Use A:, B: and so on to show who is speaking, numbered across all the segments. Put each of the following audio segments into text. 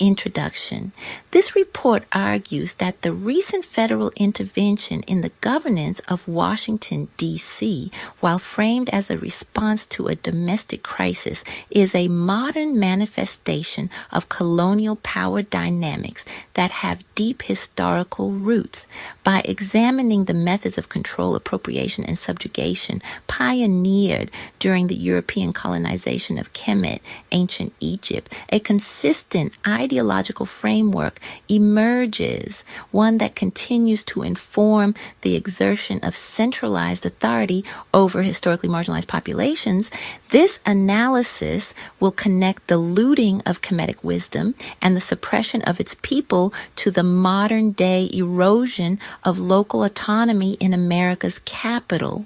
A: introduction. This report argues that the recent federal intervention in the governance of Washington, D.C., while framed as a response to a domestic crisis, is a modern manifestation of colonial power dynamics that have deep historical roots. By examining the methods of control, appropriation, and subjugation pioneered during the European colonization of Kemet, ancient Egypt, a consistent ideological framework emerges, one that continues to inform the exertion of centralized authority over historically marginalized populations. This analysis will connect the looting of Kemetic wisdom and the suppression of its people to the modern-day erosion of local autonomy in America's capital.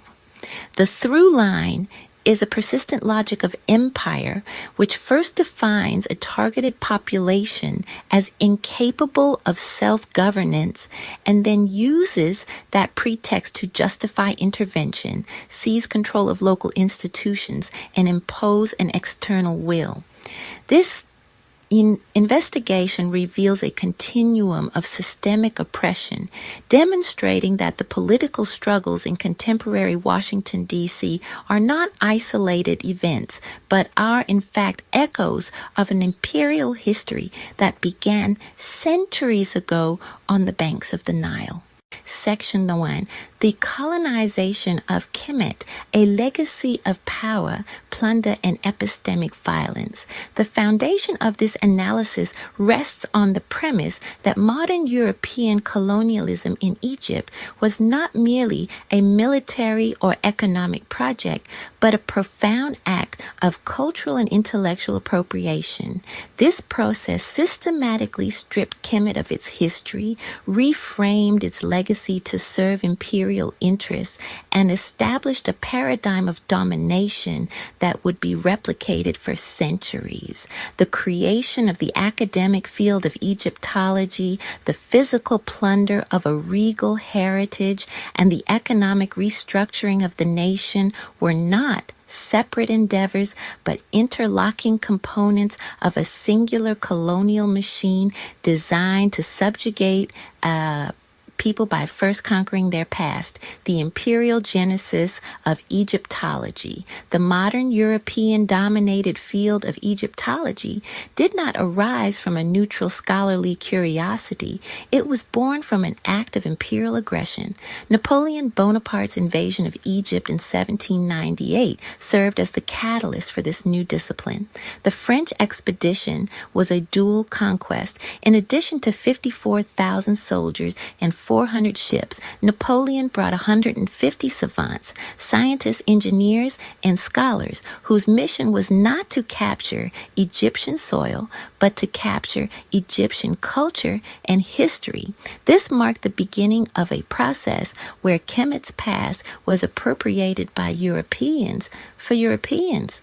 A: The through line is a persistent logic of empire, which first defines a targeted population as incapable of self-governance and then uses that pretext to justify intervention, seize control of local institutions, and impose an external will. This investigation reveals a continuum of systemic oppression, demonstrating that the political struggles in contemporary Washington, D.C. are not isolated events, but are in fact echoes of an imperial history that began centuries ago on the banks of the Nile. Section 1. The colonization of Kemet, a legacy of power, plunder, and epistemic violence. The foundation of this analysis rests on the premise that modern European colonialism in Egypt was not merely a military or economic project, but a profound act of cultural and intellectual appropriation. This process systematically stripped Kemet of its history, reframed its legacy to serve imperial interests, and established a paradigm of domination that would be replicated for centuries. The creation of the academic field of Egyptology, the physical plunder of a regal heritage, and the economic restructuring of the nation were not separate endeavors, but interlocking components of a singular colonial machine designed to subjugate people by first conquering their past. The imperial genesis of Egyptology, the modern European-dominated field of Egyptology, did not arise from a neutral scholarly curiosity. It was born from an act of imperial aggression. Napoleon Bonaparte's invasion of Egypt in 1798 served as the catalyst for this new discipline. The French expedition was a dual conquest. In addition to 54,000 soldiers and 400 ships, Napoleon brought 150 savants, scientists, engineers, and scholars whose mission was not to capture Egyptian soil, but to capture Egyptian culture and history. This marked the beginning of a process where Kemet's past was appropriated by Europeans for Europeans.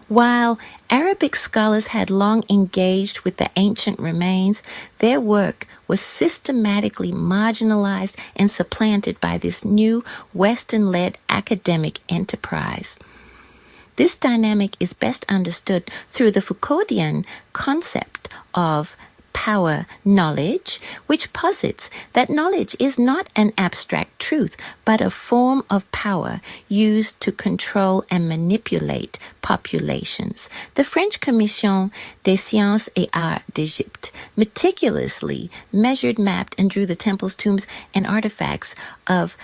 A: While Arabic scholars had long engaged with the ancient remains, their work was systematically marginalized and supplanted by this new Western-led academic enterprise. This dynamic is best understood through the Foucauldian concept of power knowledge, which posits that knowledge is not an abstract truth, but a form of power used to control and manipulate populations. The French Commission des Sciences et Arts d'Égypte meticulously measured, mapped, and drew the temples, tombs, and artifacts of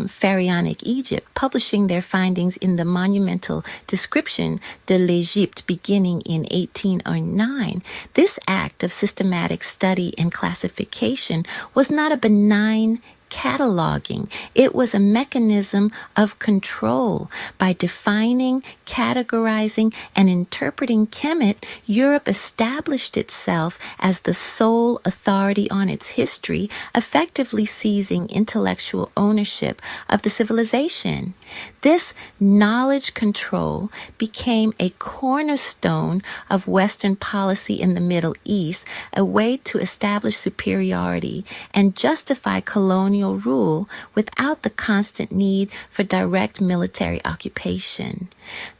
A: pharaonic Egypt, publishing their findings in the monumental Description de l'Égypte beginning in 1809. This act of systematic study and classification was not a benign cataloging. It was a mechanism of control. By defining, categorizing, and interpreting Kemet, Europe established itself as the sole authority on its history, effectively seizing intellectual ownership of the civilization. This knowledge control became a cornerstone of Western policy in the Middle East, a way to establish superiority and justify colonial colonial rule without the constant need for direct military occupation.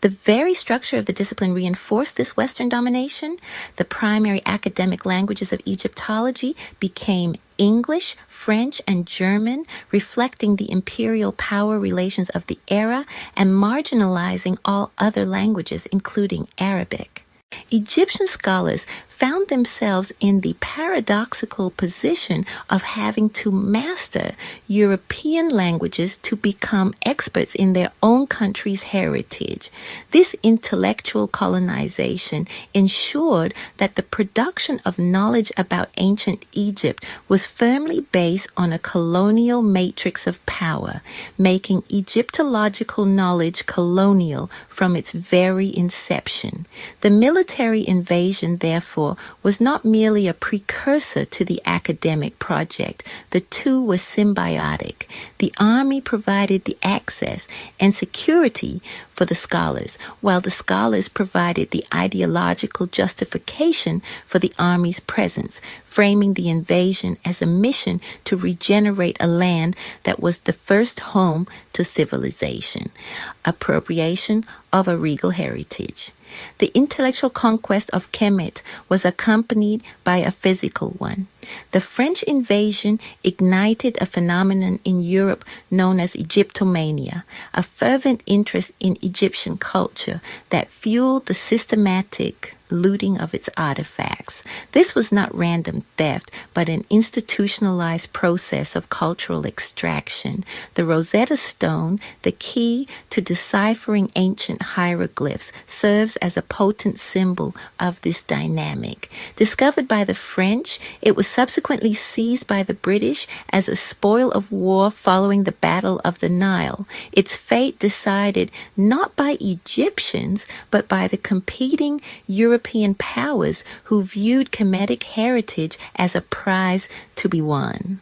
A: The very structure of the discipline reinforced this Western domination. The primary academic languages of Egyptology became English, French, and German, reflecting the imperial power relations of the era and marginalizing all other languages, including Arabic. Egyptian scholars found themselves in the paradoxical position of having to master European languages to become experts in their own country's heritage. This intellectual colonization ensured that the production of knowledge about ancient Egypt was firmly based on a colonial matrix of power, making Egyptological knowledge colonial from its very inception. The military invasion, therefore, was not merely a precursor to the academic project. The two were symbiotic. The army provided the access and security for the scholars, while the scholars provided the ideological justification for the army's presence, framing the invasion as a mission to regenerate a land that was the first home to civilization. Appropriation of a regal heritage. The intellectual conquest of Kemet was accompanied by a physical one. The French invasion ignited a phenomenon in Europe known as Egyptomania, a fervent interest in Egyptian culture that fueled the systematic looting of its artifacts. This was not random theft, but an institutionalized process of cultural extraction. The Rosetta Stone, the key to deciphering ancient hieroglyphs, serves as a potent symbol of this dynamic. Discovered by the French, it was subsequently seized by the British as a spoil of war following the Battle of the Nile. Its fate decided not by Egyptians, but by the competing European powers who viewed Kemetic heritage as a prize to be won.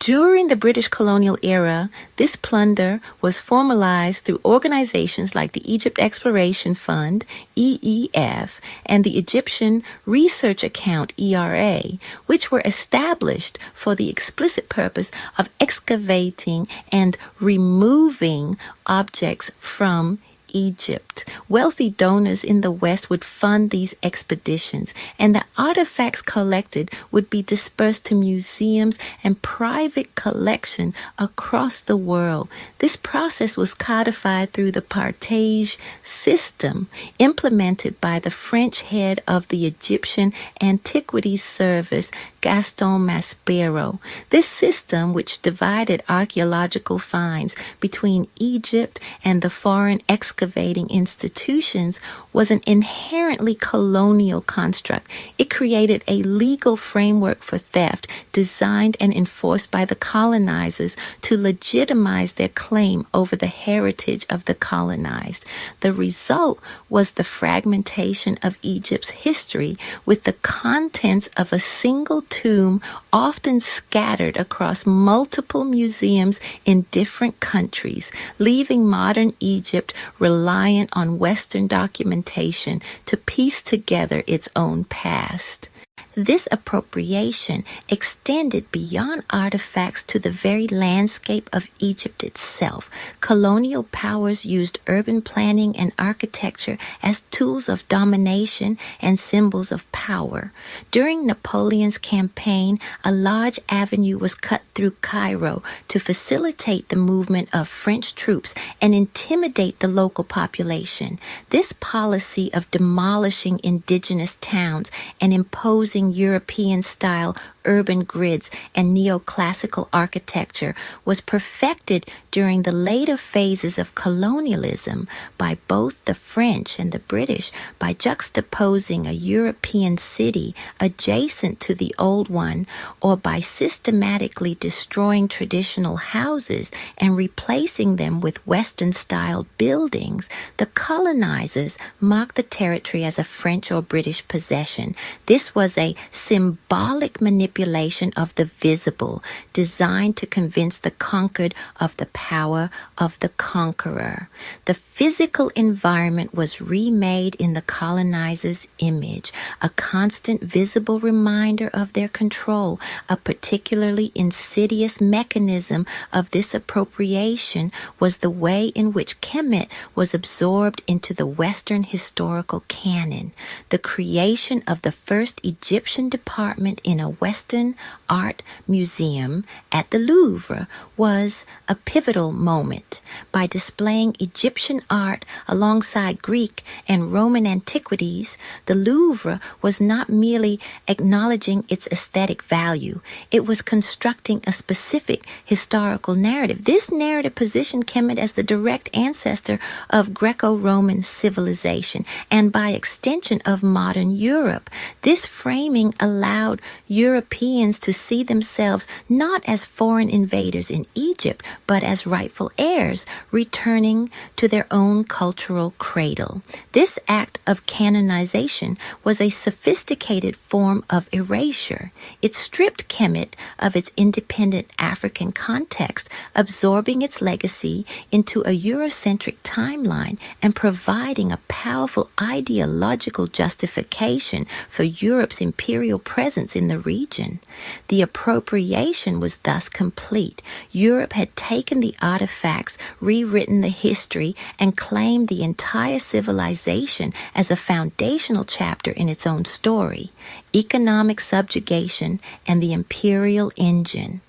A: During the British colonial era, this plunder was formalized through organizations like the Egypt Exploration Fund, EEF, and the Egyptian Research Account, ERA, which were established for the explicit purpose of excavating and removing objects from Egypt. Wealthy donors in the West would fund these expeditions, and the artifacts collected would be dispersed to museums and private collections across the world. This process was codified through the partage system implemented by the French head of the Egyptian Antiquities Service, Gaston Maspero. This system, which divided archaeological finds between Egypt and the foreign excavating institutions, was an inherently colonial construct. It created a legal framework for theft designed and enforced by the colonizers to legitimize their claim over the heritage of the colonized. The result was the fragmentation of Egypt's history, with the contents of a single tomb often scattered across multiple museums in different countries, leaving modern Egypt reliant on Western documentation to piece together its own past. This appropriation extended beyond artifacts to the very landscape of Egypt itself. Colonial powers used urban planning and architecture as tools of domination and symbols of power. During Napoleon's campaign, a large avenue was cut through Cairo to facilitate the movement of French troops and intimidate the local population. This policy of demolishing indigenous towns and imposing European-style urban grids and neoclassical architecture was perfected during the later phases of colonialism by both the French and the British by juxtaposing a European city adjacent to the old one, or by systematically destroying traditional houses and replacing them with Western-style buildings. The colonizers marked the territory as a French or British possession. This was a symbolic manipulation of the visible, designed to convince the conquered of the power of the conqueror. The physical environment was remade in the colonizers' image, a constant visible reminder of their control. A particularly insidious mechanism of this appropriation was the way in which kemet was absorbed into the Western historical canon. The creation of the first Egyptian department in a Western art museum at the Louvre was a pivotal moment. By displaying Egyptian art alongside Greek and Roman antiquities, the Louvre was not merely acknowledging its aesthetic value, it was constructing a specific historical narrative. This narrative positioned Kemet as the direct ancestor of Greco-Roman civilization and by extension of modern Europe. This framing allowed Europeans to see themselves not as foreign invaders in Egypt, but as rightful heirs returning to their own cultural cradle. This act of canonization was a sophisticated form of erasure. It stripped Kemet of its independent African context, absorbing its legacy into a Eurocentric timeline and providing a powerful ideological justification for Europe's imperial presence in the region. The appropriation was thus complete. Europe had taken the artifacts, rewritten the history, and claimed the entire civilization as a foundational chapter in its own story. Economic subjugation and the imperial engine.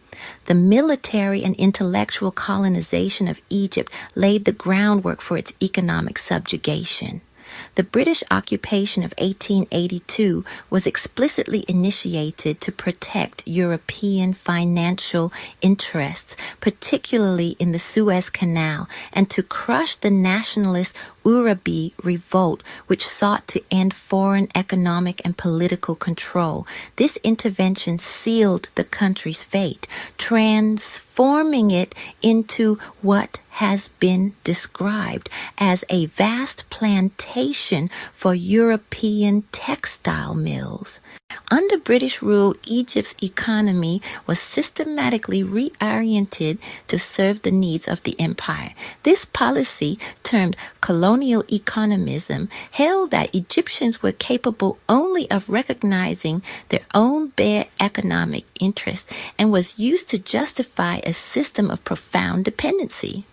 A: The military and intellectual colonization of Egypt laid the groundwork for its economic subjugation. The British occupation of 1882 was explicitly initiated to protect European financial interests, particularly in the Suez Canal, and to crush the nationalist Urabi revolt, which sought to end foreign economic and political control. This intervention sealed the country's fate, transforming it into what has been described as a vast plantation for European textile mills. Under British rule, Egypt's economy was systematically reoriented to serve the needs of the empire. This policy, termed colonial economism, held that Egyptians were capable only of recognizing their own bare economic interests and was used to justify a system of profound dependency.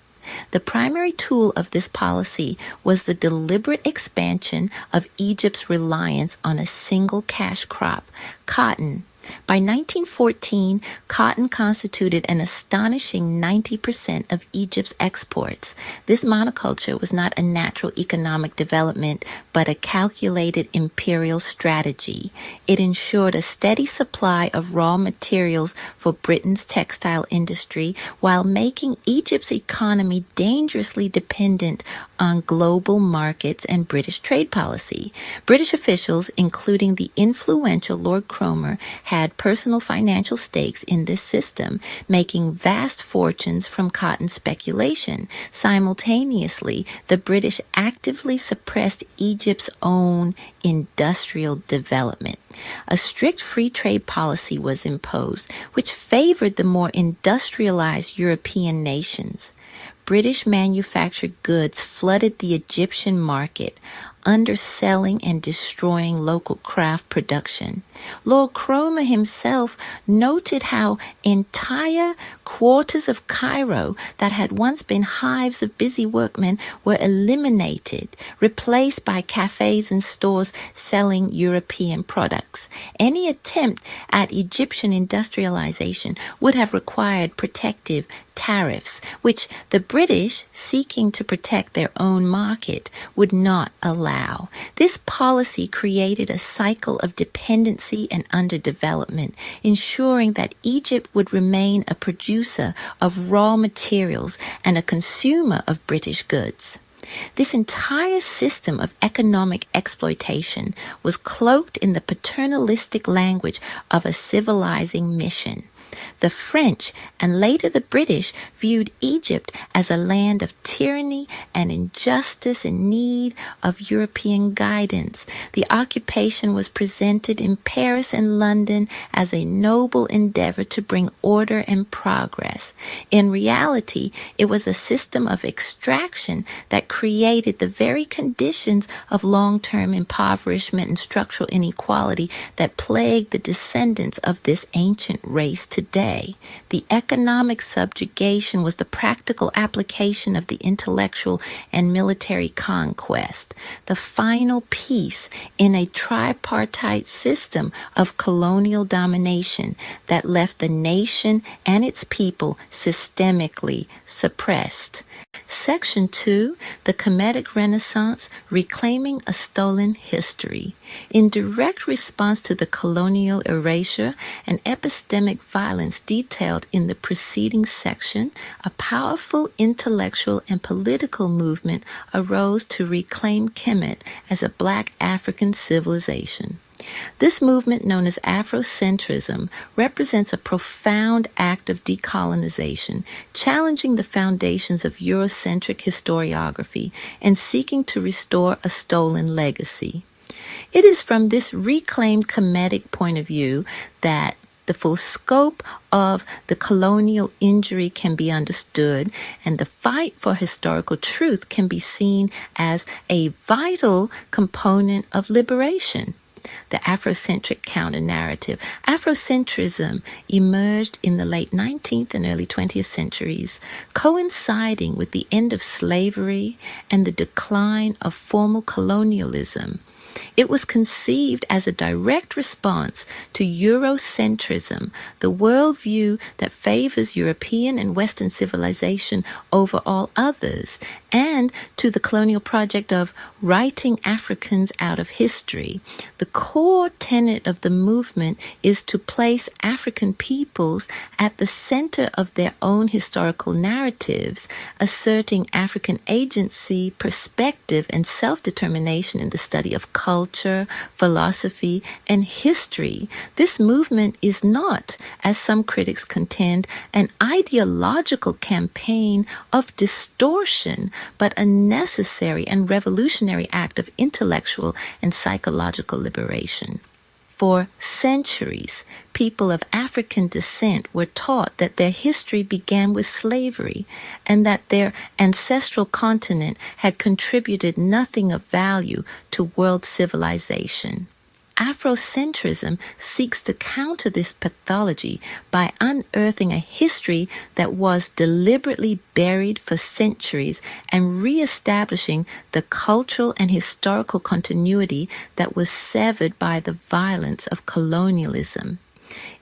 A: The primary tool of this policy was the deliberate expansion of Egypt's reliance on a single cash crop, cotton. By 1914, cotton constituted an astonishing 90% of Egypt's exports. This monoculture was not a natural economic development, but a calculated imperial strategy. It ensured a steady supply of raw materials for Britain's textile industry while making Egypt's economy dangerously dependent on global markets and British trade policy. British officials, including the influential Lord Cromer, had personal financial stakes in this system, making vast fortunes from cotton speculation. Simultaneously, the British actively suppressed Egypt's own industrial development. A strict free trade policy was imposed, which favored the more industrialized European nations. British manufactured goods flooded the Egyptian market, underselling and destroying local craft production. Lord Cromer himself noted how entire quarters of Cairo that had once been hives of busy workmen were eliminated, replaced by cafes and stores selling European products. Any attempt at Egyptian industrialization would have required protective tariffs, which the British, seeking to protect their own market, would not allow. This policy created a cycle of dependency and underdevelopment, ensuring that Egypt would remain a producer of raw materials and a consumer of British goods. This entire system of economic exploitation was cloaked in the paternalistic language of a civilizing mission. The French and later the British viewed Egypt as a land of tyranny and injustice in need of European guidance. The occupation was presented in Paris and London as a noble endeavor to bring order and progress. In reality, it was a system of extraction that created the very conditions of long-term impoverishment and structural inequality that plague the descendants of this ancient race today. The economic subjugation was the practical application of the intellectual and military conquest, the final piece in a tripartite system of colonial domination that left the nation and its people systemically suppressed. Section 2, the Kemetic Renaissance, Reclaiming a Stolen History. In direct response to the colonial erasure and epistemic violence detailed in the preceding section, a powerful intellectual and political movement arose to reclaim Kemet as a Black African civilization. This movement, known as Afrocentrism, represents a profound act of decolonization, challenging the foundations of Eurocentric historiography and seeking to restore a stolen legacy. It is from this reclaimed Kemetic point of view that the full scope of the colonial injury can be understood, and the fight for historical truth can be seen as a vital component of liberation. The Afrocentric counter-narrative. Afrocentrism emerged in the late 19th and early 20th centuries, coinciding with the end of slavery and the decline of formal colonialism. It was conceived as a direct response to Eurocentrism, the worldview that favors European and Western civilization over all others, and to the colonial project of writing Africans out of history. The core tenet of the movement is to place African peoples at the center of their own historical narratives, asserting African agency, perspective, and self-determination in the study of culture, philosophy, and history. This movement is not, as some critics contend, an ideological campaign of distortion, but a necessary and revolutionary act of intellectual and psychological liberation. For centuries, people of African descent were taught that their history began with slavery and that their ancestral continent had contributed nothing of value to world civilization. Afrocentrism seeks to counter this pathology by unearthing a history that was deliberately buried for centuries and reestablishing the cultural and historical continuity that was severed by the violence of colonialism.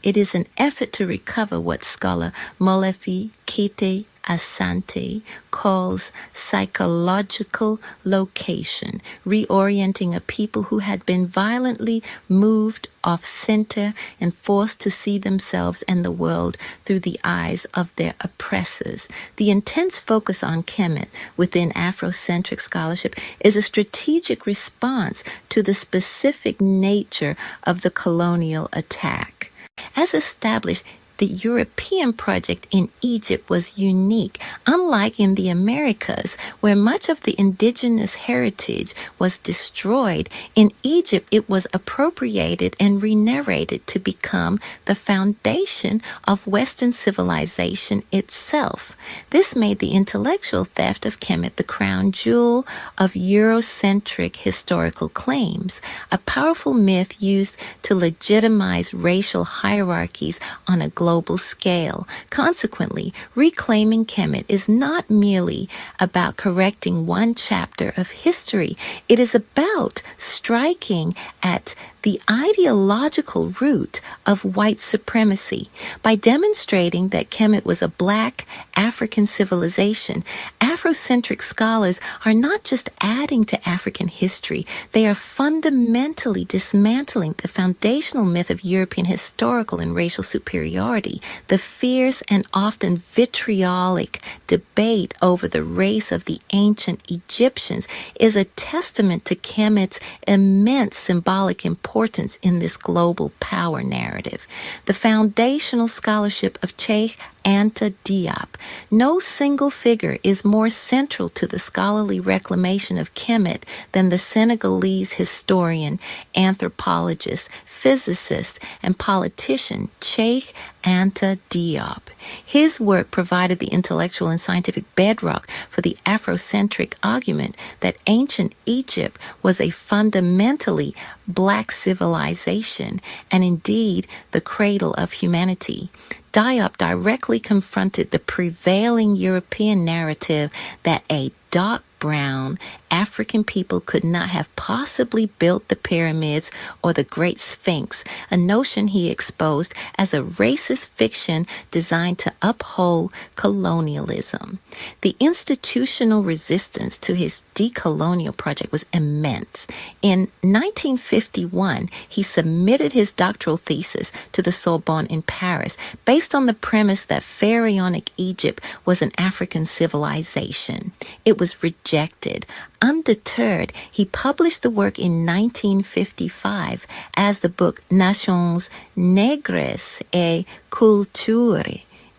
A: It is an effort to recover what scholar Molefi Kete Asante calls psychological location, reorienting a people who had been violently moved off center and forced to see themselves and the world through the eyes of their oppressors. The intense focus on Kemet within Afrocentric scholarship is a strategic response to the specific nature of the colonial attack. As established, the European project in Egypt was unique, unlike in the Americas, where much of the indigenous heritage was destroyed. In Egypt, it was appropriated and re-narrated to become the foundation of Western civilization itself. This made the intellectual theft of Kemet the crown jewel of Eurocentric historical claims, a powerful myth used to legitimize racial hierarchies on a global scale. Consequently, reclaiming Kemet is not merely about correcting one chapter of history. It is about striking at the ideological root of white supremacy. By demonstrating that Kemet was a Black African civilization, Afrocentric scholars are not just adding to African history, they are fundamentally dismantling the foundational myth of European historical and racial superiority. The fierce and often vitriolic debate over the race of the ancient Egyptians is a testament to Kemet's immense symbolic importance importance in this global power narrative. The foundational scholarship of Cheikh Anta Diop. No single figure is more central to the scholarly reclamation of Kemet than the Senegalese historian, anthropologist, physicist, and politician Cheikh Anta Diop. His work provided the intellectual and scientific bedrock for the Afrocentric argument that ancient Egypt was a fundamentally black civilization and indeed the cradle of humanity. Diop directly confronted the prevailing European narrative that a dark brown African people could not have possibly built the pyramids or the Great Sphinx, a notion he exposed as a racist fiction designed to uphold colonialism. The institutional resistance to his decolonial project was immense. In 1951, he submitted his doctoral thesis to the Sorbonne in Paris based on the premise that pharaonic Egypt was an African civilization. It was rejected. Undeterred, he published the work in 1955 as the book Nations Négres et Culture,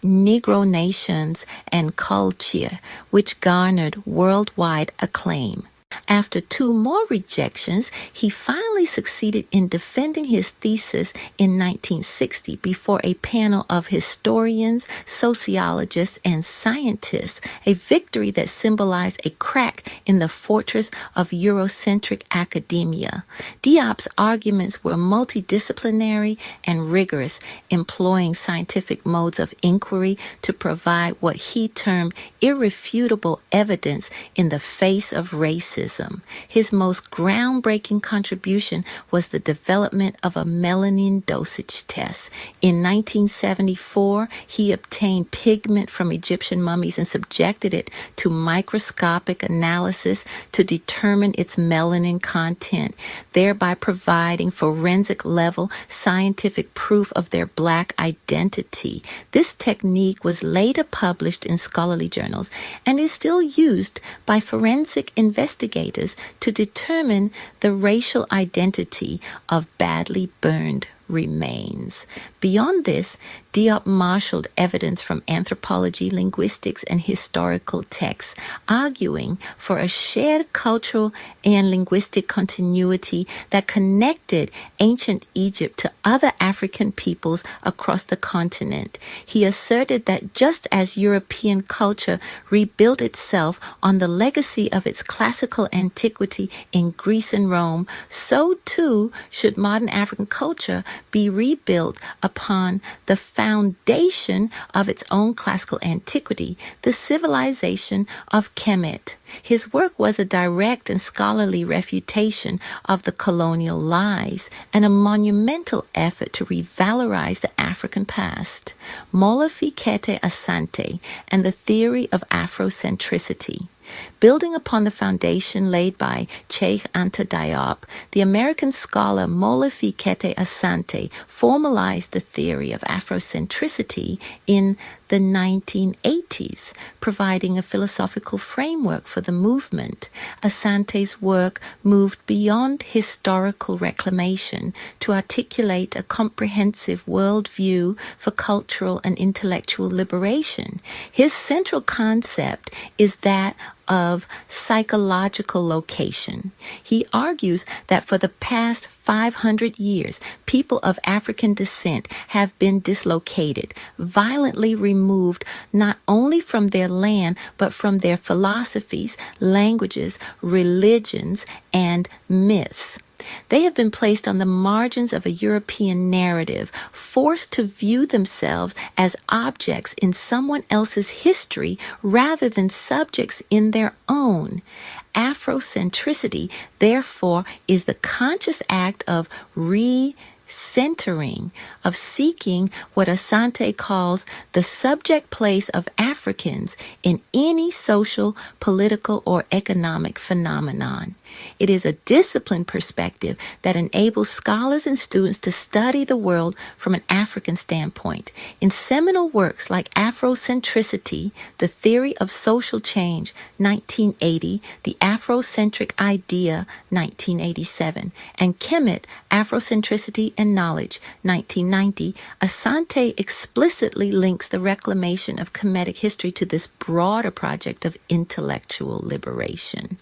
A: Negro Nations and Culture, which garnered worldwide acclaim. After 2 more rejections, he finally succeeded in defending his thesis in 1960 before a panel of historians, sociologists, and scientists, a victory that symbolized a crack in the fortress of Eurocentric academia. Diop's arguments were multidisciplinary and rigorous, employing scientific modes of inquiry to provide what he termed irrefutable evidence in the face of racism. His most groundbreaking contribution was the development of a melanin dosage test. In 1974, he obtained pigment from Egyptian mummies and subjected it to microscopic analysis to determine its melanin content, thereby providing forensic-level scientific proof of their black identity. This technique was later published in scholarly journals and is still used by forensic investigators to determine the racial identity of badly burned remains. Beyond this, Diop marshaled evidence from anthropology, linguistics, and historical texts, arguing for a shared cultural and linguistic continuity that connected ancient Egypt to other African peoples across the continent. He asserted that just as European culture rebuilt itself on the legacy of its classical antiquity in Greece and Rome, so too should modern African culture be rebuilt upon the foundation of its own classical antiquity, the civilization of Kemet. His work was a direct and scholarly refutation of the colonial lies and a monumental effort to revalorize the African past. Molefi Kete Asante and the theory of Afrocentricity. Building upon the foundation laid by Cheikh Anta Diop, the American scholar Molefi Kete Asante formalized the theory of Afrocentricity in the 1980s, providing a philosophical framework for the movement. Asante's work moved beyond historical reclamation to articulate a comprehensive worldview for cultural and intellectual liberation. His central concept is that of psychological location. He argues that for the past 500 years, people of African descent have been dislocated, violently removed not only from their land, but from their philosophies, languages, religions, and myths. They have been placed on the margins of a European narrative, forced to view themselves as objects in someone else's history rather than subjects in their own. Afrocentricity, therefore, is the conscious act of centering of seeking what Asante calls the subject place of Africans in any social, political, or economic phenomenon. It is a disciplined perspective that enables scholars and students to study the world from an African standpoint. In seminal works like Afrocentricity, The Theory of Social Change, 1980, The Afrocentric Idea, 1987, and Kemet, Afrocentricity and Knowledge, 1990, Asante explicitly links the reclamation of Kemetic history to this broader project of intellectual liberation.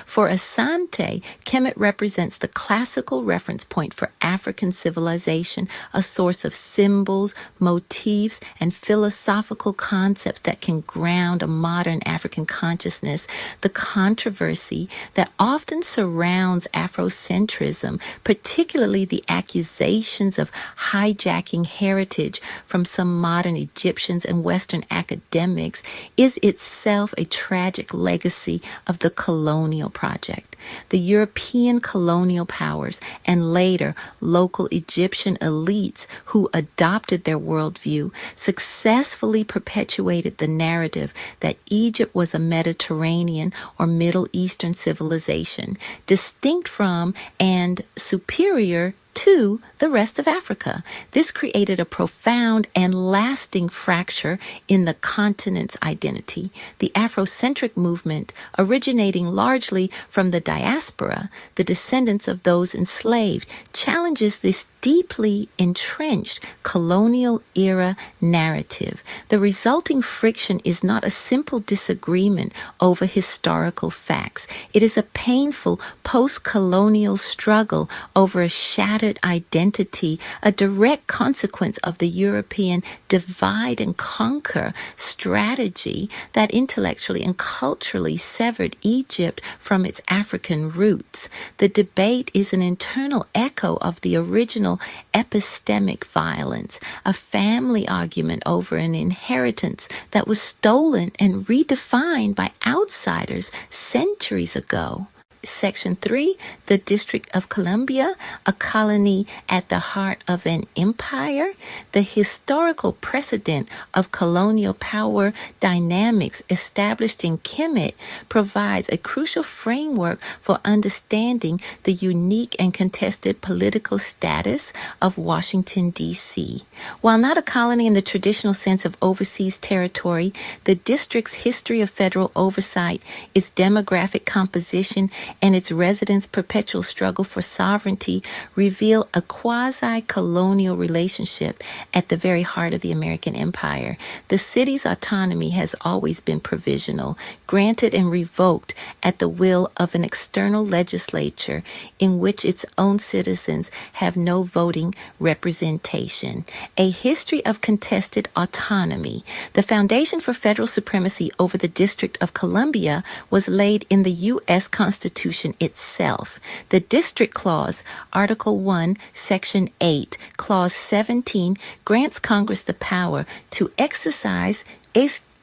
A: For Asante, Kemet represents the classical reference point for African civilization, a source of symbols, motifs, and philosophical concepts that can ground a modern African consciousness. The controversy that often surrounds Afrocentrism, particularly the accusations of hijacking heritage from some modern Egyptians and Western academics, is itself a tragic legacy of the colonial project. The European colonial powers and later local Egyptian elites who adopted their worldview successfully perpetuated the narrative that Egypt was a Mediterranean or Middle Eastern civilization, distinct from and superior to the rest of Africa. This created a profound and lasting fracture in the continent's identity. The Afrocentric movement, originating largely from the diaspora, the descendants of those enslaved, challenges this deeply entrenched colonial era narrative. The resulting friction is not a simple disagreement over historical facts. It is a painful post-colonial struggle over a shattered identity, a direct consequence of the European divide and conquer strategy that intellectually and culturally severed Egypt from its African roots. The debate is an internal echo of the original epistemic violence, a family argument over an inheritance that was stolen and redefined by outsiders centuries ago. Section 3, the District of Columbia, a colony at the heart of an empire. The historical precedent of colonial power dynamics established in Kemet provides a crucial framework for understanding the unique and contested political status of Washington, D.C. While not a colony in the traditional sense of overseas territory, the district's history of federal oversight, its demographic composition, and its residents' perpetual struggle for sovereignty reveal a quasi-colonial relationship at the very heart of the American empire. The city's autonomy has always been provisional, granted and revoked at the will of an external legislature in which its own citizens have no voting representation. A history of contested autonomy. The foundation for federal supremacy over the District of Columbia was laid in the U.S. Constitution itself. The District Clause, Article 1, Section 8, Clause 17, grants Congress the power to exercise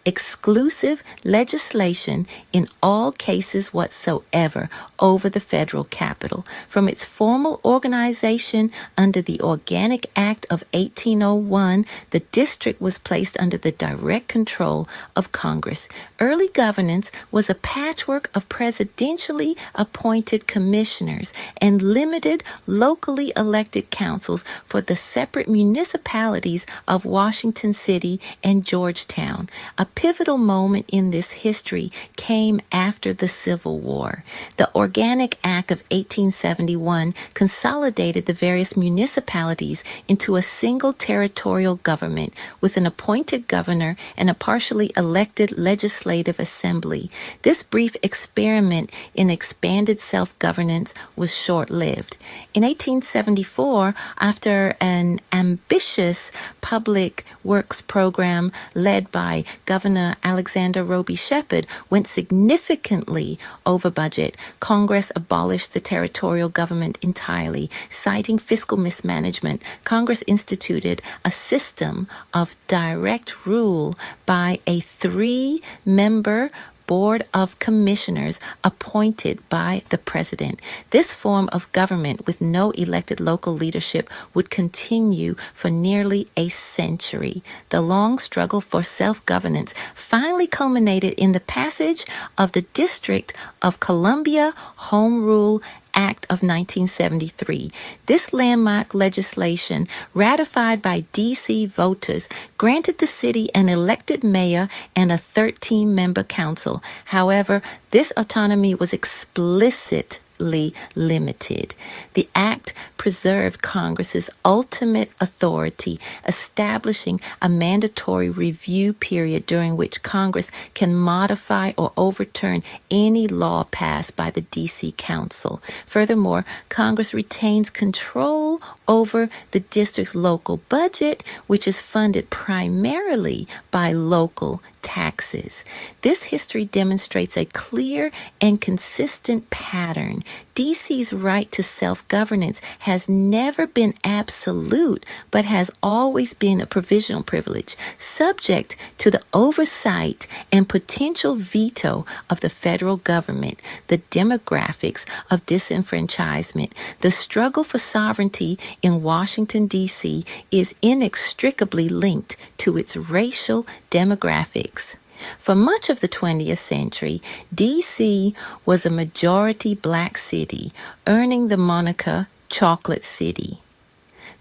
A: exclusive legislation in all cases whatsoever over the federal capital. From its formal organization under the Organic Act of 1801, the district was placed under the direct control of Congress. Early governance was a patchwork of presidentially appointed commissioners and limited locally elected councils for the separate municipalities of Washington City and Georgetown. A pivotal moment in this history came after the Civil War. The Organic Act of 1871 consolidated the various municipalities into a single territorial government with an appointed governor and a partially elected legislative assembly. This brief experiment in expanded self-governance was short-lived. In 1874, after an ambitious public works program led by Governor Alexander Roby Shepherd went significantly over budget, Congress abolished the territorial government entirely. Citing fiscal mismanagement, Congress instituted a system of direct rule by a 3-member Board of Commissioners appointed by the President. This form of government with no elected local leadership would continue for nearly a century. The long struggle for self-governance finally culminated in the passage of the District of Columbia Home Rule Act of 1973. This landmark legislation, ratified by D.C. voters, granted the city an elected mayor and a 13-member council. However, this autonomy was explicitly limited. The act preserved Congress's ultimate authority, establishing a mandatory review period during which Congress can modify or overturn any law passed by the D.C. Council. Furthermore, Congress retains control over the district's local budget, which is funded primarily by local taxes. This history demonstrates a clear and consistent pattern. D.C.'s right to self-governance has never been absolute, but has always been a provisional privilege, subject to the oversight and potential veto of the federal government. The demographics of disenfranchisement, the struggle for sovereignty in Washington, D.C. is inextricably linked to its racial demographics. For much of the 20th century, D.C. was a majority black city, earning the moniker Chocolate City.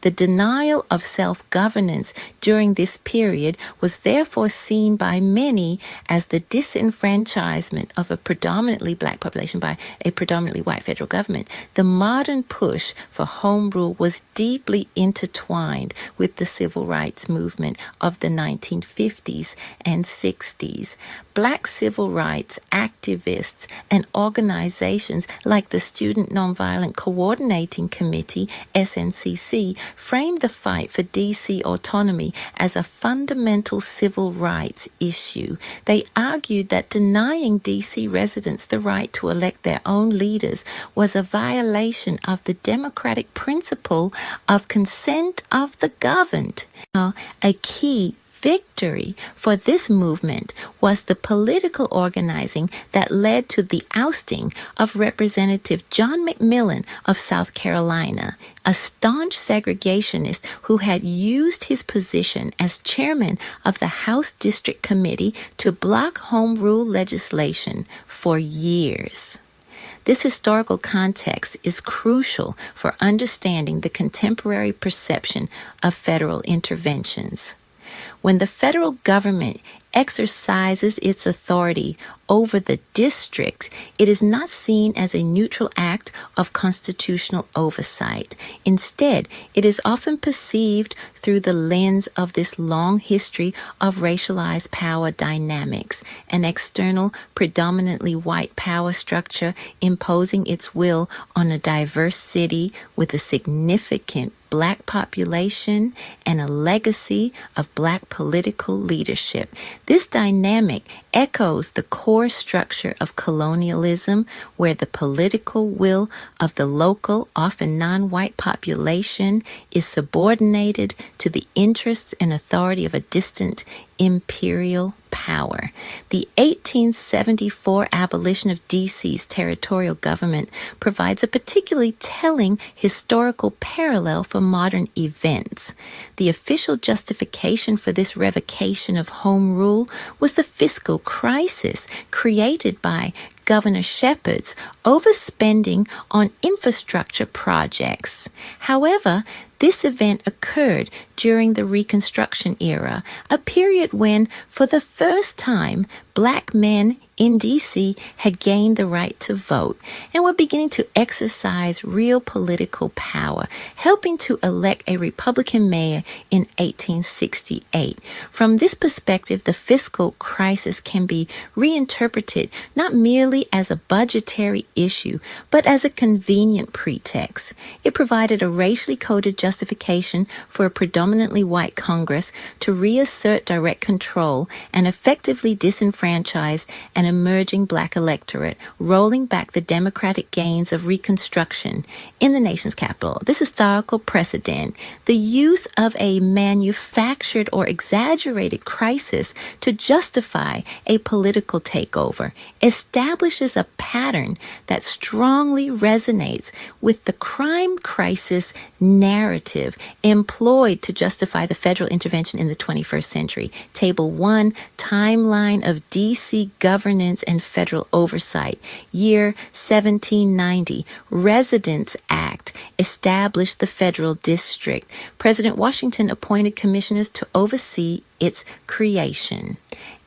A: The denial of self-governance during this period was therefore seen by many as the disenfranchisement of a predominantly black population by a predominantly white federal government. The modern push for home rule was deeply intertwined with the civil rights movement of the 1950s and 60s. Black civil rights activists and organizations like the Student Nonviolent Coordinating Committee, SNCC, framed the fight for D.C. autonomy as a fundamental civil rights issue. They argued that denying D.C. residents the right to elect their own leaders was a violation of the democratic principle of consent of the governed. A key victory for this movement was the political organizing that led to the ousting of Representative John McMillan of South Carolina, a staunch segregationist who had used his position as chairman of the House District Committee to block home rule legislation for years. This historical context is crucial for understanding the contemporary perception of federal interventions. When the federal government exercises its authority over the districts, it is not seen as a neutral act of constitutional oversight. Instead, it is often perceived through the lens of this long history of racialized power dynamics, an external, predominantly white power structure imposing its will on a diverse city with a significant black population and a legacy of black political leadership. This dynamic echoes the core structure of colonialism, where the political will of the local, often non-white population is subordinated to the interests and authority of a distant imperial power. The 1874 abolition of D.C.'s territorial government provides a particularly telling historical parallel for modern events. The official justification for this revocation of home rule was the fiscal crisis created by Governor Shepherd's overspending on infrastructure projects. However, this event occurred during the Reconstruction era, a period when, for the first time, black men in D.C. had gained the right to vote and were beginning to exercise real political power, helping to elect a Republican mayor in 1868. From this perspective, the fiscal crisis can be reinterpreted not merely merely as a budgetary issue, but as a convenient pretext. It provided a racially coded justification for a predominantly white Congress to reassert direct control and effectively disenfranchise an emerging black electorate, rolling back the democratic gains of Reconstruction in the nation's capital. This historical precedent, the use of a manufactured or exaggerated crisis to justify a political takeover, establishes a pattern that strongly resonates with the crime crisis narrative employed to justify the federal intervention in the 21st century. Table 1, Timeline of D.C. Governance and Federal Oversight. Year 1790, Residence Act established the federal district. President Washington appointed commissioners to oversee its creation.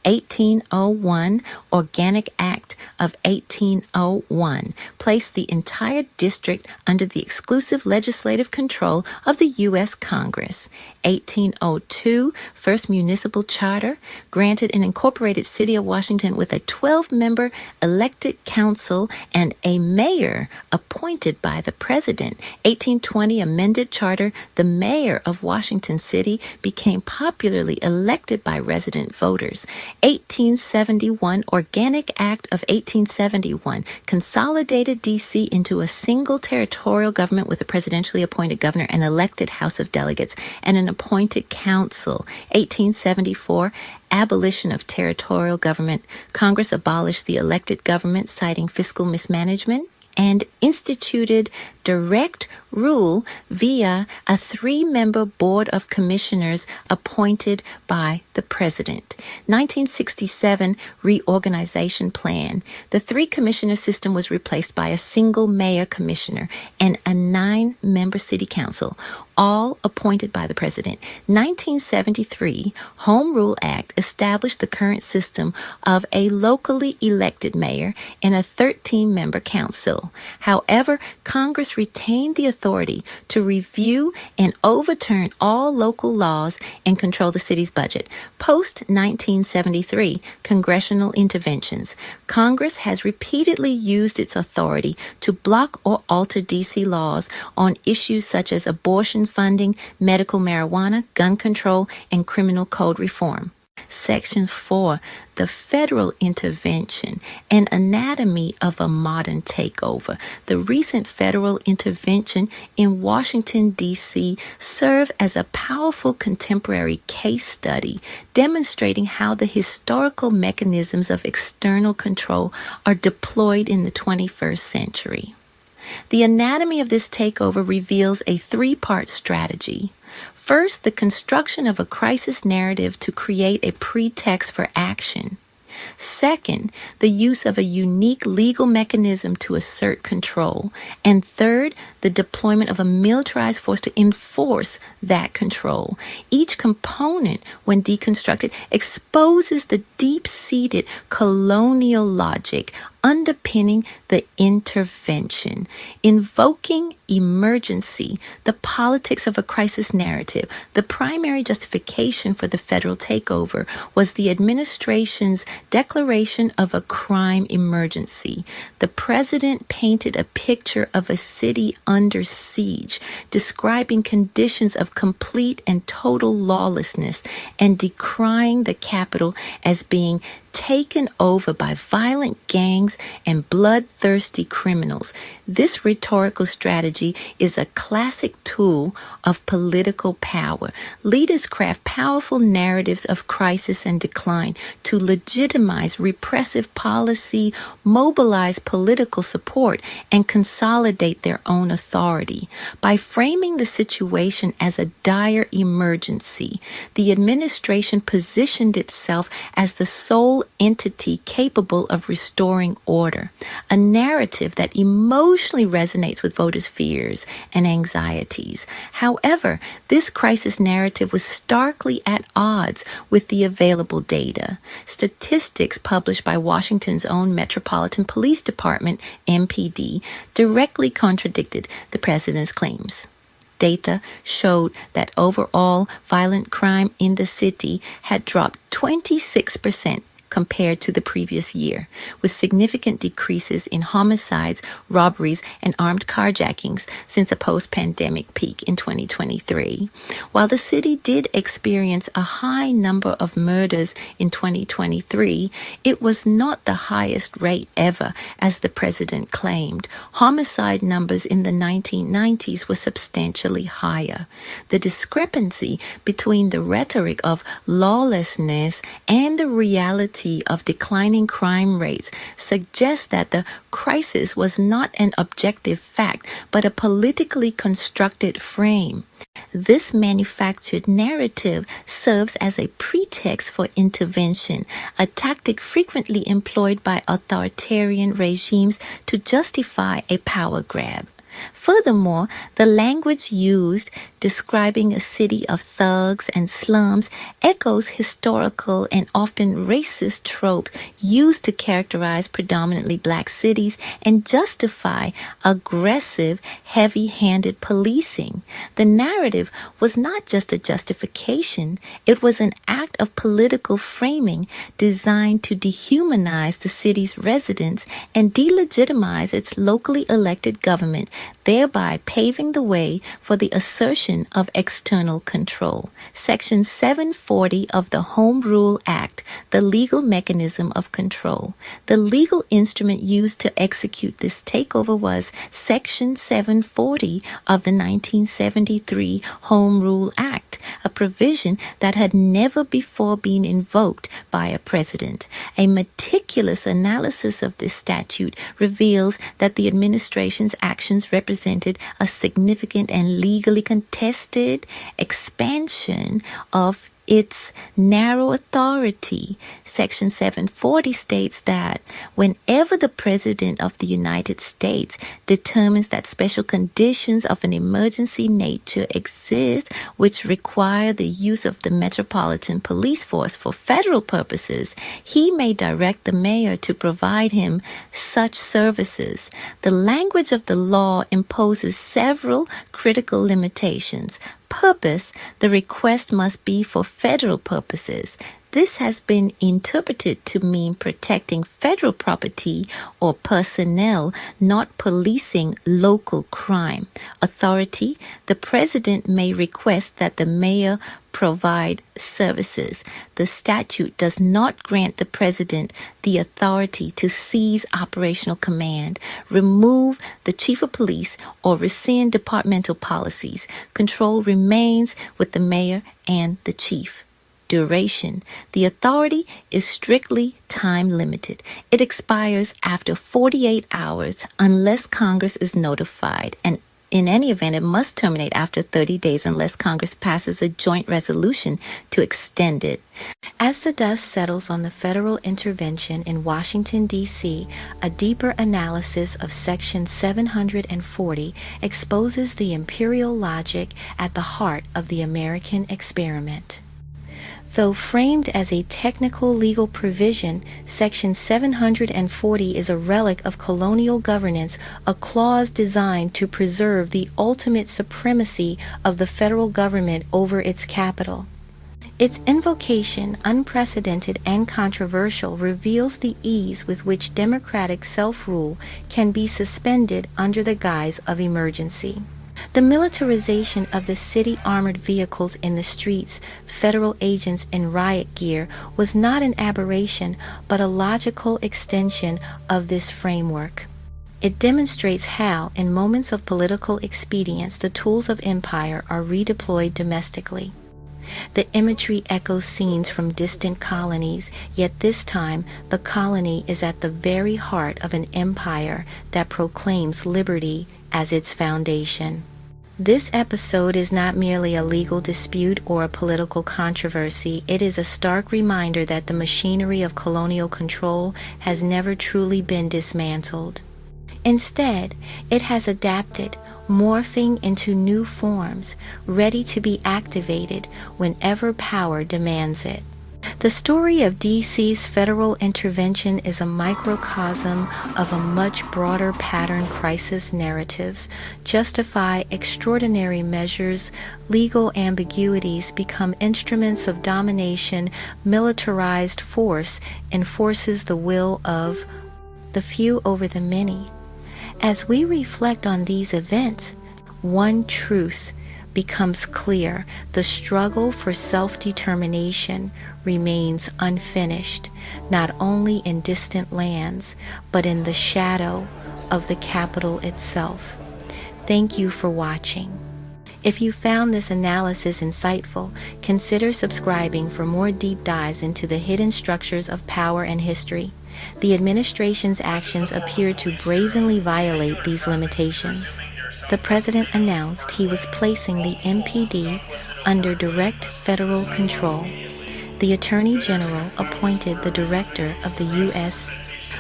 A: 1801, Organic Act of 1801, placed the entire district under the exclusive legislative control of the U.S. Congress. 1802, First Municipal Charter, granted an incorporated city of Washington with a 12-member elected council and a mayor appointed by the president. 1820, amended charter, the mayor of Washington City became popularly elected by resident voters. 1871, Organic Act of 1871, consolidated D.C. into a single territorial government with a presidentially appointed governor, an elected House of Delegates, and an appointed council. 1874, abolition of territorial government. Congress abolished the elected government, citing fiscal mismanagement, and instituted direct rule via a 3-member board of commissioners appointed by the president. 1967 reorganization plan. The 3-commissioner system was replaced by a single mayor commissioner and a 9-member city council, all appointed by the president. 1973 Home Rule Act established the current system of a locally elected mayor and a 13-member council. However, Congress retained the authority to review and overturn all local laws and control the city's budget. Post-1973 congressional interventions. Congress has repeatedly used its authority to block or alter D.C. laws on issues such as abortion funding, medical marijuana, gun control, and criminal code reform. Section 4, the federal intervention, an anatomy of a modern takeover. The recent federal intervention in Washington, D.C. served as a powerful contemporary case study demonstrating how the historical mechanisms of external control are deployed in the 21st century. The anatomy of this takeover reveals a 3-part strategy. First, the construction of a crisis narrative to create a pretext for action. Second, the use of a unique legal mechanism to assert control. And third, the deployment of a militarized force to enforce that control. Each component, when deconstructed, exposes the deep-seated colonial logic underpinning the intervention. Invoking emergency, the politics of a crisis narrative, the primary justification for the federal takeover was the administration's declaration of a crime emergency. The president painted a picture of a city under siege, describing conditions of complete and total lawlessness and decrying the capital as being taken over by violent gangs and bloodthirsty criminals. This rhetorical strategy is a classic tool of political power. Leaders craft powerful narratives of crisis and decline to legitimize repressive policy, mobilize political support, and consolidate their own authority. By framing the situation as a dire emergency, the administration positioned itself as the sole entity capable of restoring order, a narrative that emotionally resonates with voters' fears and anxieties. However, this crisis narrative was starkly at odds with the available data. Statistics published by Washington's own Metropolitan Police Department, MPD, directly contradicted the president's claims. Data showed that overall violent crime in the city had dropped 26% compared to the previous year, with significant decreases in homicides, robberies, and armed carjackings since a post-pandemic peak in 2023. While the city did experience a high number of murders in 2023, it was not the highest rate ever, as the president claimed. Homicide numbers in the 1990s were substantially higher. The discrepancy between the rhetoric of lawlessness and the reality of declining crime rates suggests that the crisis was not an objective fact, but a politically constructed frame. This manufactured narrative serves as a pretext for intervention, a tactic frequently employed by authoritarian regimes to justify a power grab. Furthermore, the language used describing a city of thugs and slums echoes historical and often racist tropes used to characterize predominantly black cities and justify aggressive, heavy-handed policing. The narrative was not just a justification, it was an act of political framing designed to dehumanize the city's residents and delegitimize its locally elected government, thereby paving the way for the assertion of external control. Section 740 of the Home Rule Act, the legal mechanism of control. The legal instrument used to execute this takeover was Section 740 of the 1973 Home Rule Act, a provision that had never before been invoked by a president. A meticulous analysis of this statute reveals that the administration's actions represented a significant and legally contested expansion of its narrow authority. Section 740 states that whenever the President of the United States determines that special conditions of an emergency nature exist which require the use of the Metropolitan Police Force for federal purposes, he may direct the mayor to provide him such services. The language of the law imposes several critical limitations. Purpose: the request must be for federal purposes. This has been interpreted to mean protecting federal property or personnel, not policing local crime. Authority: the president may request that the mayor provide services. The statute does not grant the president the authority to seize operational command, remove the chief of police, or rescind departmental policies. Control remains with the mayor and the chief. Duration: the authority is strictly time limited. It expires after 48 hours unless Congress is notified, and in any event, it must terminate after 30 days unless Congress passes a joint resolution to extend it. As the dust settles on the federal intervention in Washington, D.C., a deeper analysis of Section 740 exposes the imperial logic at the heart of the American experiment. Though framed as a technical legal provision, Section 740 is a relic of colonial governance, a clause designed to preserve the ultimate supremacy of the federal government over its capital. Its invocation, unprecedented and controversial, reveals the ease with which democratic self-rule can be suspended under the guise of emergency. The militarization of the city armored vehicles in the streets, federal agents in riot gear, was not an aberration, but a logical extension of this framework. It demonstrates how, in moments of political expedience, the tools of empire are redeployed domestically. The imagery echoes scenes from distant colonies, yet this time the colony is at the very heart of an empire that proclaims liberty as its foundation. This episode is not merely a legal dispute or a political controversy. It is a stark reminder that the machinery of colonial control has never truly been dismantled. Instead, it has adapted, morphing into new forms, ready to be activated whenever power demands it. The story of DC's federal intervention is a microcosm of a much broader pattern. Crisis narratives justify extraordinary measures, legal ambiguities become instruments of domination, militarized force enforces the will of the few over the many. As we reflect on these events, one truth becomes clear: the struggle for self-determination remains unfinished, not only in distant lands, but in the shadow of the capital itself. Thank you for watching. If you found this analysis insightful, consider subscribing for more deep dives into the hidden structures of power and history. The administration's actions appear to brazenly violate these limitations. The president announced he was placing the MPD under direct federal control. The Attorney General appointed the Director of the U.S.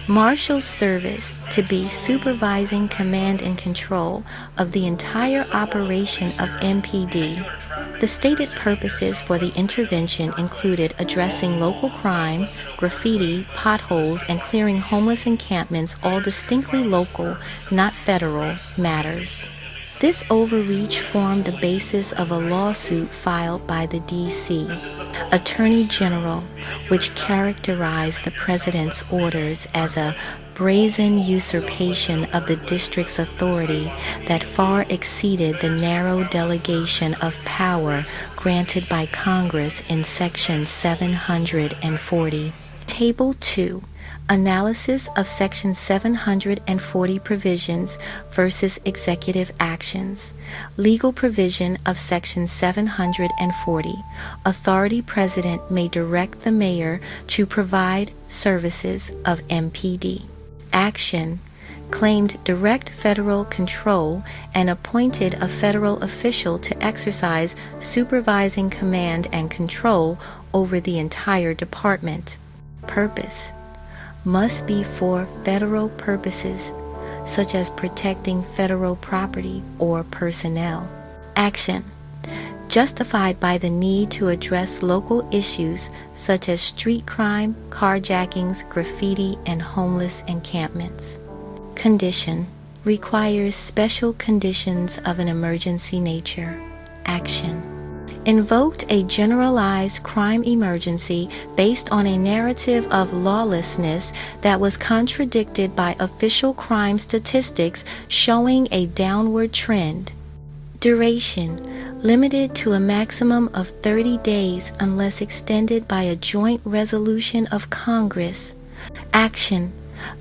A: Marshals Service to be supervising command and control of the entire operation of MPD. The stated purposes for the intervention included addressing local crime, graffiti, potholes, and clearing homeless encampments, all distinctly local, not federal, matters. This overreach formed the basis of a lawsuit filed by the D.C. Attorney General, which characterized the president's orders as a brazen usurpation of the district's authority that far exceeded the narrow delegation of power granted by Congress in Section 740. Table 2. Analysis of Section 740 provisions versus executive actions. Legal provision of Section 740. Authority President may direct the mayor to provide services of MPD. Action. Claimed direct federal control and appointed a federal official to exercise supervising command and control over the entire department. Purpose. Must be for federal purposes, such as protecting federal property or personnel. Action. Justified by the need to address local issues such as street crime, carjackings, graffiti, and homeless encampments. Condition. Requires special conditions of an emergency nature. Action. Invoked a generalized crime emergency based on a narrative of lawlessness that was contradicted by official crime statistics showing a downward trend. Duration. Limited to a maximum of 30 days unless extended by a joint resolution of Congress. Action.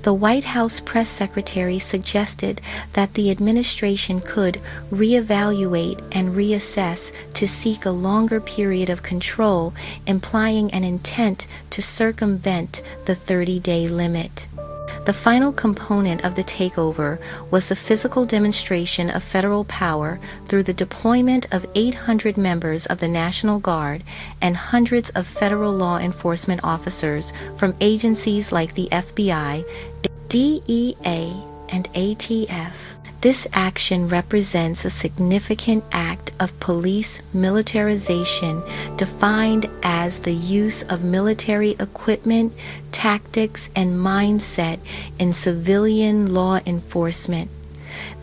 A: The White House press secretary suggested that the administration could reevaluate and reassess to seek a longer period of control, implying an intent to circumvent the 30-day limit. The final component of the takeover was the physical demonstration of federal power through the deployment of 800 members of the National Guard and hundreds of federal law enforcement officers from agencies like the FBI, DEA, and ATF. This action represents a significant act of police militarization defined as the use of military equipment, tactics, and mindset in civilian law enforcement.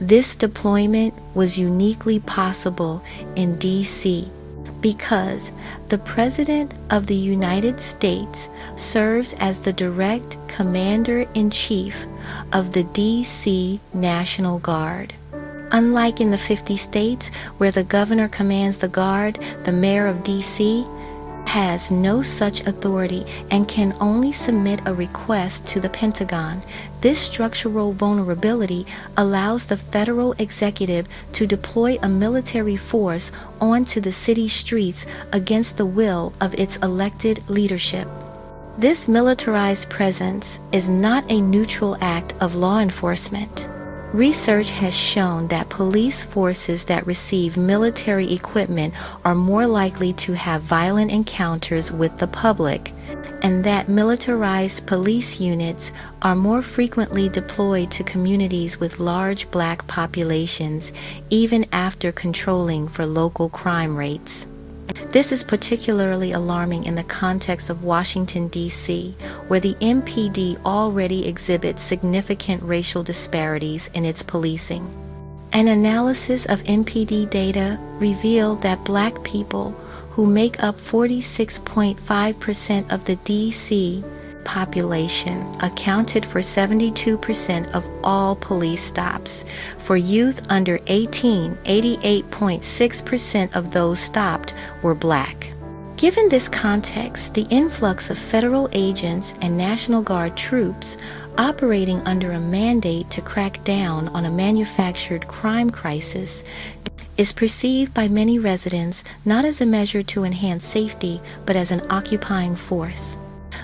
A: This deployment was uniquely possible in D.C. because the President of the United States serves as the direct Commander-in-Chief of the D.C. National Guard. Unlike in the 50 states where the governor commands the Guard, the mayor of D.C. has no such authority and can only submit a request to the Pentagon. This structural vulnerability allows the federal executive to deploy a military force onto the city streets against the will of its elected leadership. This militarized presence is not a neutral act of law enforcement. Research has shown that police forces that receive military equipment are more likely to have violent encounters with the public, and that militarized police units are more frequently deployed to communities with large black populations, even after controlling for local crime rates. This is particularly alarming in the context of Washington, D.C., where the MPD already exhibits significant racial disparities in its policing. An analysis of MPD data revealed that Black people, who make up 46.5% of the D.C. population, accounted for 72% of all police stops. For youth under 18, 88.6% of those stopped were Black. Given this context, the influx of federal agents and National Guard troops operating under a mandate to crack down on a manufactured crime crisis is perceived by many residents not as a measure to enhance safety, but as an occupying force.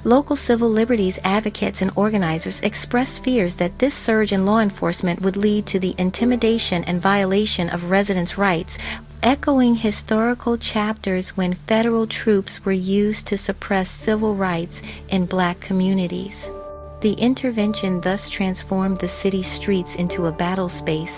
A: Local civil liberties advocates and organizers expressed fears that this surge in law enforcement would lead to the intimidation and violation of residents' rights, echoing historical chapters when federal troops were used to suppress civil rights in Black communities. The intervention thus transformed the city streets into a battle space,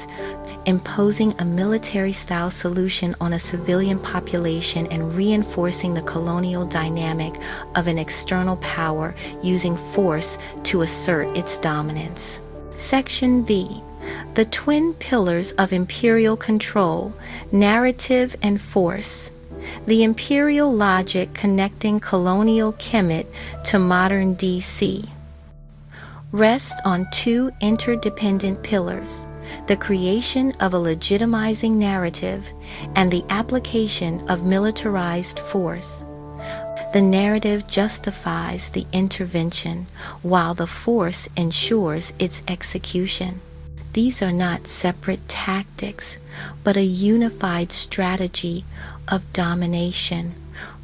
A: imposing a military-style solution on a civilian population and reinforcing the colonial dynamic of an external power using force to assert its dominance. Section V. The twin pillars of imperial control, narrative and force. The imperial logic connecting colonial Kemet to modern D.C. rests on two interdependent pillars: the creation of a legitimizing narrative and the application of militarized force. The narrative justifies the intervention, while the force ensures its execution. These are not separate tactics, but a unified strategy of domination,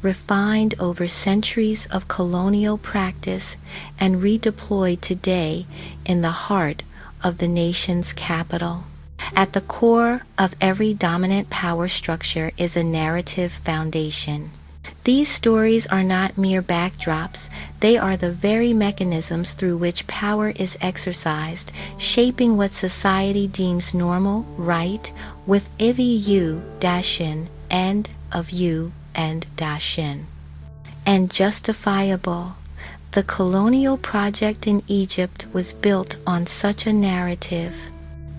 A: refined over centuries of colonial practice and redeployed today in the heart of the nation's capital. At the core of every dominant power structure is a narrative foundation. These stories are not mere backdrops. They are the very mechanisms through which power is exercised, shaping what society deems normal, right, with ivu-in, end of you and -in, and justifiable. The colonial project in Egypt was built on such a narrative,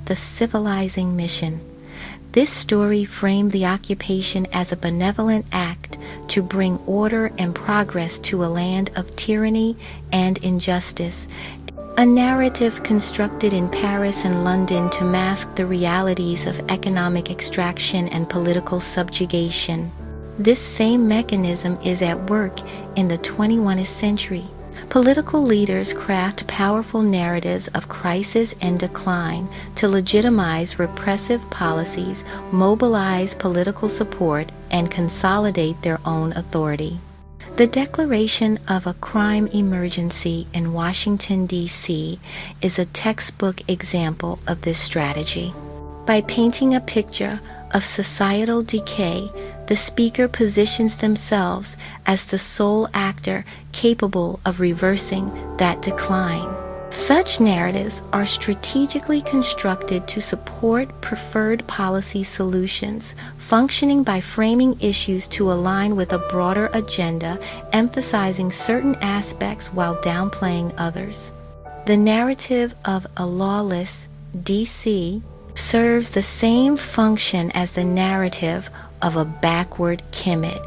A: the civilizing mission. This story framed the occupation as a benevolent act to bring order and progress to a land of tyranny and injustice, a narrative constructed in Paris and London to mask the realities of economic extraction and political subjugation. This same mechanism is at work in the 21st century. Political leaders craft powerful narratives of crisis and decline to legitimize repressive policies, mobilize political support, and consolidate their own authority. The declaration of a crime emergency in Washington, D.C. is a textbook example of this strategy. By painting a picture of societal decay, the speaker positions themselves as the sole actor capable of reversing that decline. Such narratives are strategically constructed to support preferred policy solutions, functioning by framing issues to align with a broader agenda, emphasizing certain aspects while downplaying others. The narrative of a lawless D.C. serves the same function as the narrative of a backward kemet.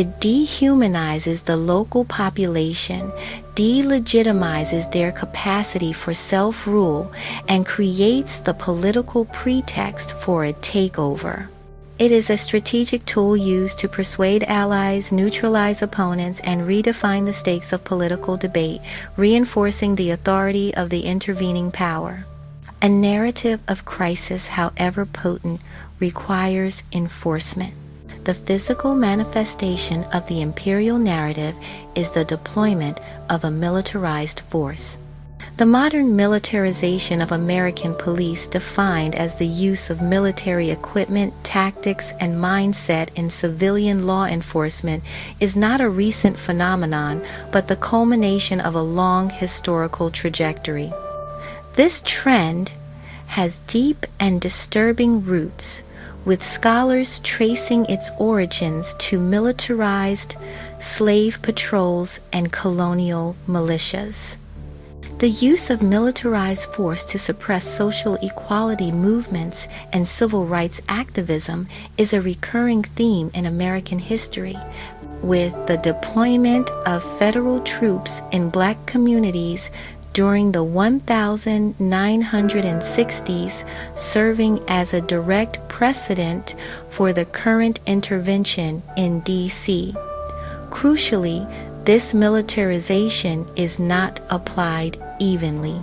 A: It dehumanizes the local population, delegitimizes their capacity for self-rule, and creates the political pretext for a takeover. It is a strategic tool used to persuade allies, neutralize opponents, and redefine the stakes of political debate, reinforcing the authority of the intervening power. A narrative of crisis, however potent, requires enforcement. The physical manifestation of the imperial narrative is the deployment of a militarized force. The modern militarization of American police, defined as the use of military equipment, tactics, and mindset in civilian law enforcement, is not a recent phenomenon, but the culmination of a long historical trajectory. This trend has deep and disturbing roots, with scholars tracing its origins to militarized slave patrols and colonial militias. The use of militarized force to suppress social equality movements and civil rights activism is a recurring theme in American history, with the deployment of federal troops in black communities during the 1960s serving as a direct precedent for the current intervention in D.C. Crucially, this militarization is not applied evenly.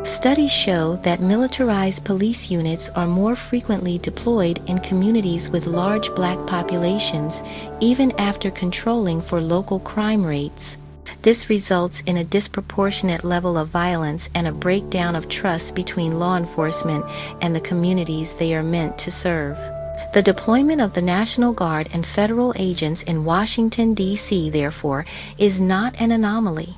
A: Studies show that militarized police units are more frequently deployed in communities with large black populations, even after controlling for local crime rates. This results in a disproportionate level of violence and a breakdown of trust between law enforcement and the communities they are meant to serve. The deployment of the National Guard and federal agents in Washington, D.C., therefore, is not an anomaly.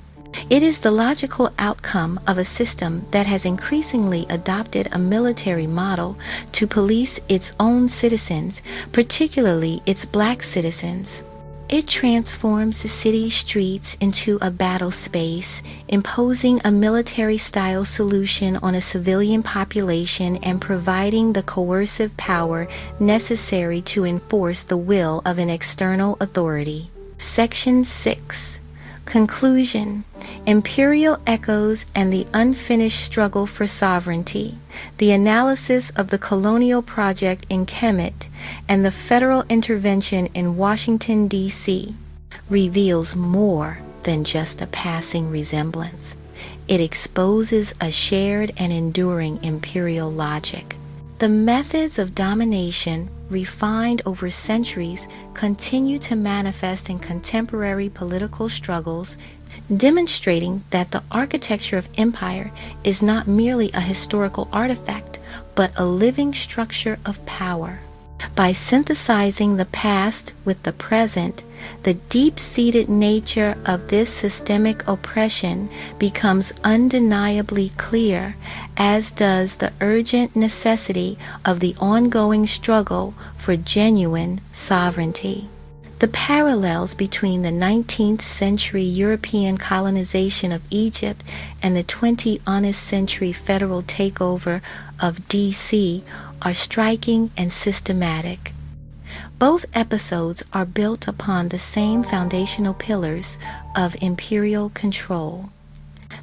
A: It is the logical outcome of a system that has increasingly adopted a military model to police its own citizens, particularly its black citizens. It transforms the city streets into a battle space, imposing a military-style solution on a civilian population and providing the coercive power necessary to enforce the will of an external authority. Section 6. Conclusion. Imperial Echoes and the Unfinished Struggle for Sovereignty. The analysis of the colonial project in Kemet and the federal intervention in Washington, D.C. reveals more than just a passing resemblance. It exposes a shared and enduring imperial logic. The methods of domination, refined over centuries, continue to manifest in contemporary political struggles, demonstrating that the architecture of empire is not merely a historical artifact, but a living structure of power. By synthesizing the past with the present, the deep-seated nature of this systemic oppression becomes undeniably clear, as does the urgent necessity of the ongoing struggle for genuine sovereignty. The parallels between the 19th century European colonization of Egypt and the 20th century federal takeover of D.C. are striking and systematic. Both episodes are built upon the same foundational pillars of imperial control.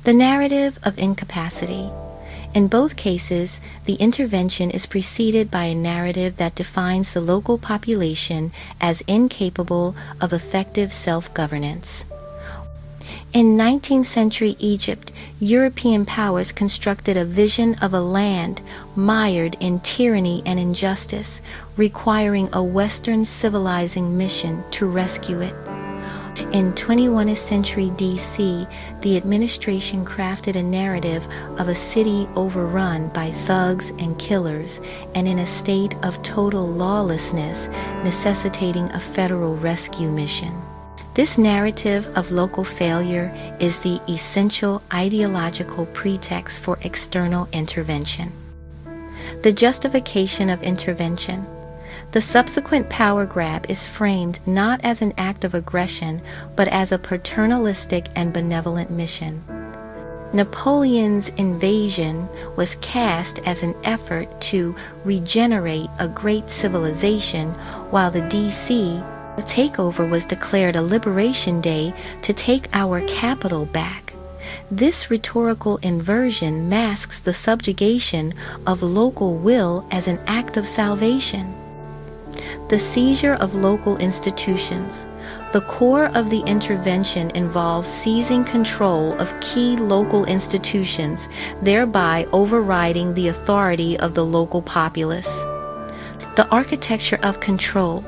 A: The narrative of incapacity. In both cases, the intervention is preceded by a narrative that defines the local population as incapable of effective self-governance. In 19th century Egypt, European powers constructed a vision of a land mired in tyranny and injustice, requiring a Western civilizing mission to rescue it. In 21st century D.C., the administration crafted a narrative of a city overrun by thugs and killers and in a state of total lawlessness, necessitating a federal rescue mission. This narrative of local failure is the essential ideological pretext for external intervention. The justification of intervention. The subsequent power grab is framed not as an act of aggression, but as a paternalistic and benevolent mission. Napoleon's invasion was cast as an effort to regenerate a great civilization, while the D.C. takeover was declared a liberation day to take our capital back. This rhetorical inversion masks the subjugation of local will as an act of salvation. The seizure of local institutions. The core of the intervention involves seizing control of key local institutions, thereby overriding the authority of the local populace. The architecture of control.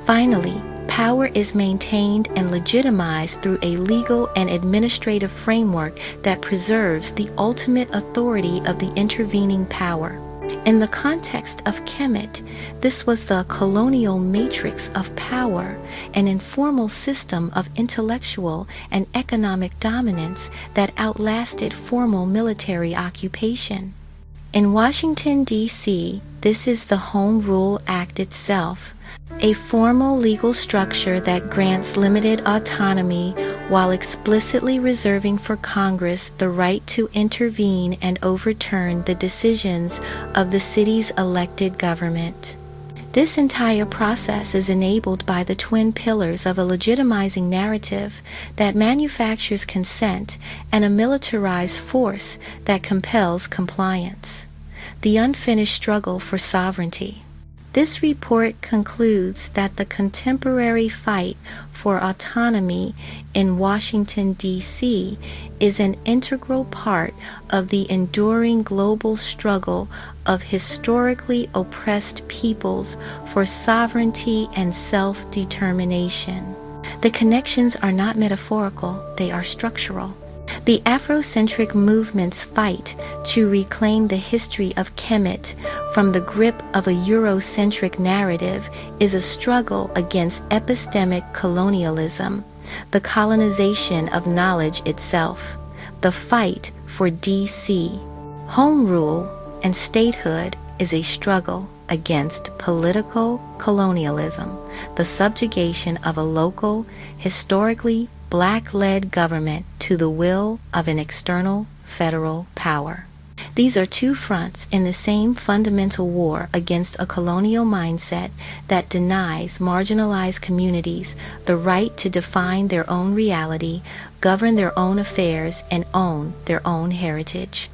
A: Finally, power is maintained and legitimized through a legal and administrative framework that preserves the ultimate authority of the intervening power. In the context of Kemet, this was the colonial matrix of power, an informal system of intellectual and economic dominance that outlasted formal military occupation. In Washington, D.C., this is the Home Rule Act itself, a formal legal structure that grants limited autonomy while explicitly reserving for Congress the right to intervene and overturn the decisions of the city's elected government. This entire process is enabled by the twin pillars of a legitimizing narrative that manufactures consent and a militarized force that compels compliance. The unfinished struggle for sovereignty. This report concludes that the contemporary fight for autonomy in Washington, D.C. is an integral part of the enduring global struggle of historically oppressed peoples for sovereignty and self-determination. The connections are not metaphorical, they are structural. The Afrocentric movement's fight to reclaim the history of Kemet from the grip of a Eurocentric narrative is a struggle against epistemic colonialism, the colonization of knowledge itself, the fight for D.C. Home rule and statehood is a struggle against political colonialism, the subjugation of a local, historically Black-led government to the will of an external federal power. These are two fronts in the same fundamental war against a colonial mindset that denies marginalized communities the right to define their own reality, govern their own affairs, and own their own heritage.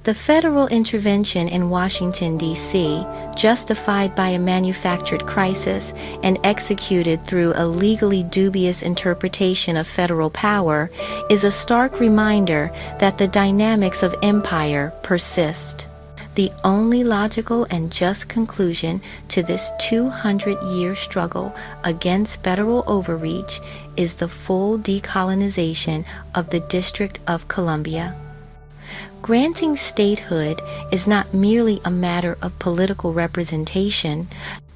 A: The federal intervention in Washington, D.C., justified by a manufactured crisis and executed through a legally dubious interpretation of federal power, is a stark reminder that the dynamics of empire persist. The only logical and just conclusion to this 200-year struggle against federal overreach is the full decolonization of the District of Columbia. Granting statehood is not merely a matter of political representation,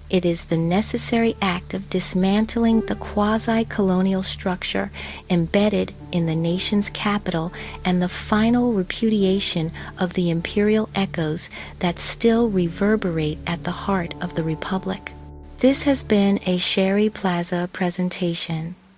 A: it is the necessary act of dismantling the quasi-colonial structure embedded in the nation's capital and the final repudiation of the imperial echoes that still reverberate at the heart of the Republic. This has been a Sharri Plaza presentation.